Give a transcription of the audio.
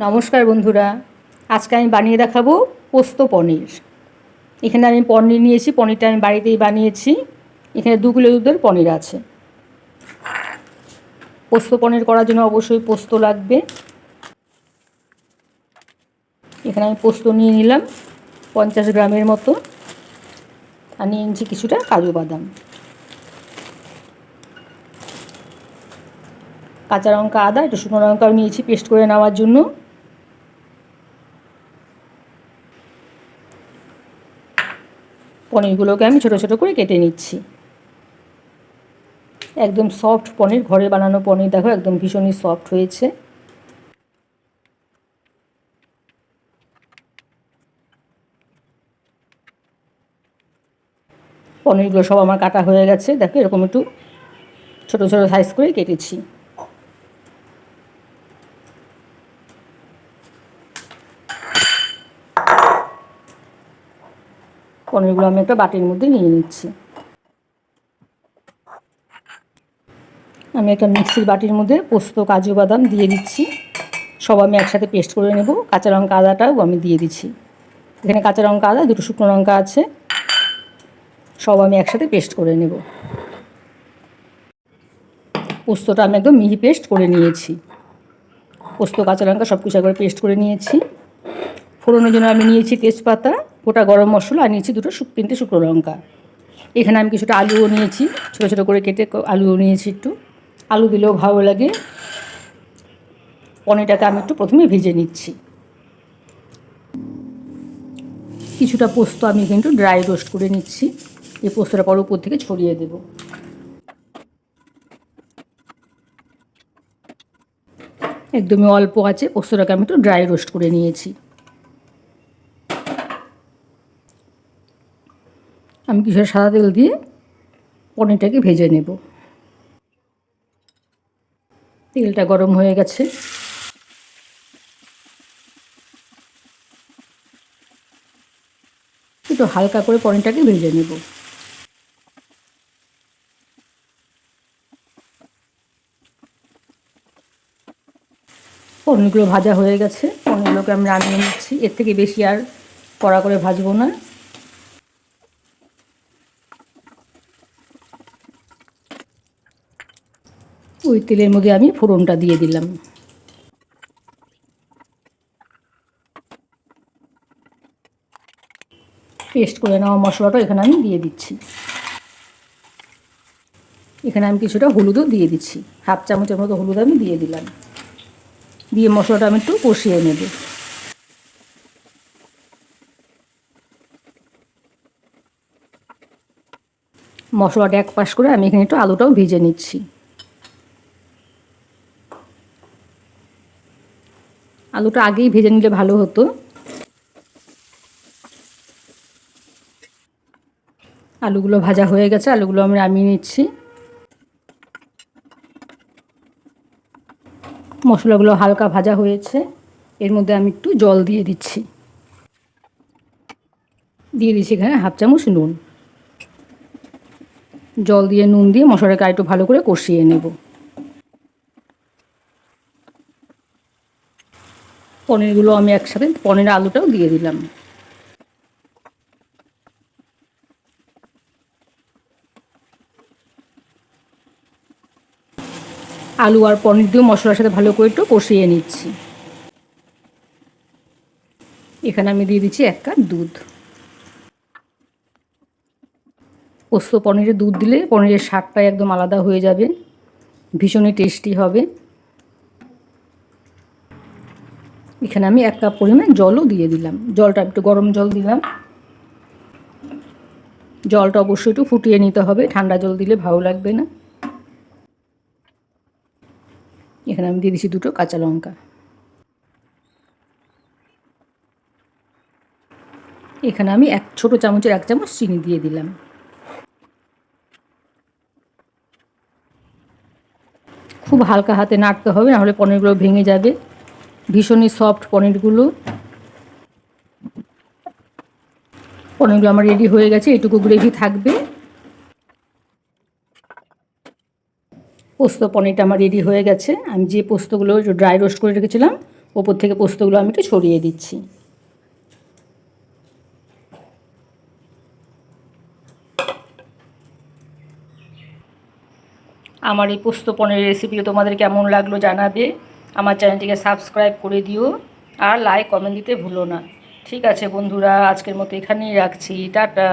নমস্কার বন্ধুরা, আজকে আমি বানিয়ে দেখাবো পোস্ত পনির। এখানে আমি পনির নিয়েছি, পনিরটা আমি বাড়িতেই বানিয়েছি। এখানে 2 কিলো দুধের পনির আছে। পোস্ত পনির করার জন্য অবশ্যই পোস্ত লাগবে। এখানে আমি পোস্ত নিয়ে নিলাম 50 গ্রামের মতো, আর নিয়ে নিচ্ছি কিছুটা কাজু বাদাম, কাঁচা লঙ্কা, আদা, একটু শুকনো লঙ্কাও নিয়েছি পেস্ট করে নেওয়ার জন্য। পনিরগুলোকে আমি ছোটো ছোটো করে কেটে নিচ্ছি। একদম সফট পনির, ঘরে বানানো পনির, দেখো একদম ভীষণই সফট হয়েছে। পনিরগুলো সব আমার কাটা হয়ে গেছে, দেখো এরকম একটু ছোটো ছোটো সাইজ করে কেটেছি। পনিরগুলো আমি একটা বাটির মধ্যে নিয়ে নিচ্ছি। আমি একটা মিক্সির বাটির মধ্যে পোস্ত, কাজু বাদাম দিয়ে দিচ্ছি। সব আমি একসাথে পেস্ট করে নেব। কাঁচা লঙ্কা, আদাটাও আমি দিয়ে দিচ্ছি। এখানে কাঁচা লঙ্কা, আদা, 2টো শুকনো লঙ্কা আছে, সব আমি একসাথে পেস্ট করে নেব। পোস্তটা আমি একদম মিহি পেস্ট করে নিয়েছি। পোস্ত, কাঁচা লঙ্কা সব কিছু একবার পেস্ট করে নিয়েছি। ফোড়নের জন্য আমি নিয়েছি তেজপাতা, গোটা গরম মশলা, আর নিয়েছি 3টে শুকনো লঙ্কা। এখানে আমি কিছুটা আলুও নিয়েছি, ছোটো ছোটো করে কেটে আলুও নিয়েছি। একটু আলু দিলেও ভালো লাগে। পনিরটাকে আমি একটু প্রথমে ভেজে নিচ্ছি। কিছুটা পোস্ত আমি কিন্তু ড্রাই রোস্ট করে নিচ্ছি। এই পোস্তটা পর উপর থেকে ছড়িয়ে দেব। একদমই অল্প আছে, পোস্তটাকে আমি একটু ড্রাই রোস্ট করে নিয়েছি। আমি কিছুটা সাদা তেল দিয়ে পনিরটাকে ভেজে নেব। তেলটা গরম হয়ে গেছে। একটু হালকা করে পনিরটাকে ভেজে নেব। পনিরগুলো ভাজা হয়ে গেছে, পনিরগুলোকে আমি নামিয়ে নিচ্ছি। এর থেকে বেশি আর কড়া করে ভাজবো না। ওই তেলের মধ্যে আমি ফোড়নটা দিয়ে দিলাম। পেস্ট করে নেওয়া মশলাটা এখানে আমি দিয়ে দিচ্ছি। এখানে আমি কিছুটা হলুদও দিয়ে দিচ্ছি, 1/2 চামচের মতো হলুদ আমি দিয়ে দিলাম। দিয়ে মশলাটা আমি একটু কষিয়ে নেব। মশলাটা এক পাশ করে আমি এখানে একটু আলুটাও ভেজে নিচ্ছি। আলুটা আগেই ভেজে নিলে ভালো হতো। আলুগুলো ভাজা হয়ে গেছে, আলুগুলো আমি নামিয়ে নিচ্ছি। মশলাগুলো হালকা ভাজা হয়েছে, এর মধ্যে আমি একটু জল দিয়ে দিচ্ছি। দিয়ে দিচ্ছি এখানে 1/2 চামচ নুন। জল দিয়ে নুন দিয়ে মশলাটাকে একটু ভালো করে কষিয়ে নেব। পনিরগুলো আমি একসাথে, পনির আলুটাও দিয়ে দিলাম। আলু আর পনির দিয়ে মশলার সাথে ভালো করে একটু কষিয়ে নিচ্ছি। এখানে আমি দিয়ে দিচ্ছি 1 কাপ দুধ। পোস্ত পনিরে দুধ দিলে পনিরের স্বাদটাই একদম আলাদা হয়ে যাবে, ভীষণই টেস্টি হবে। এখানে আমি 1 কাপ পরিমাণ জলও দিয়ে দিলাম। জলটা একটু গরম জল দিলাম। জলটা অবশ্যই একটু ফুটিয়ে নিতে হবে, ঠান্ডা জল দিলে ভালো লাগবে না। এখানে আমি দিয়ে দিচ্ছি 2টো কাঁচা লঙ্কা। এখানে আমি ছোটো চামচের 1 চামচ চিনি দিয়ে দিলাম। খুব হালকা হাতে নাড়তে হবে, নাহলে পনিরগুলো ভেঙে যাবে। ভীষণই সফট পনিরগুলো। পনিরগুলো আমার রেডি হয়ে গেছে, এটুকু গ্রেভি থাকবে। পোস্ত পনিরটা আমার রেডি হয়ে গেছে। আমি যে পোস্তগুলো ড্রাই রোস্ট করে রেখেছিলাম ওপর থেকে পোস্তগুলো আমি একটু ছড়িয়ে দিচ্ছি। আমার এই পোস্ত পনিরের রেসিপিটা তোমাদের কেমন লাগলো জানাবে। আমার চ্যানেলটিকে সাবস্ক্রাইব করে দিও আর লাইক কমেন্ট দিতে ভুলো না। ঠিক আছে বন্ধুরা, আজকের মতো এখানেই রাখছি। টাটা।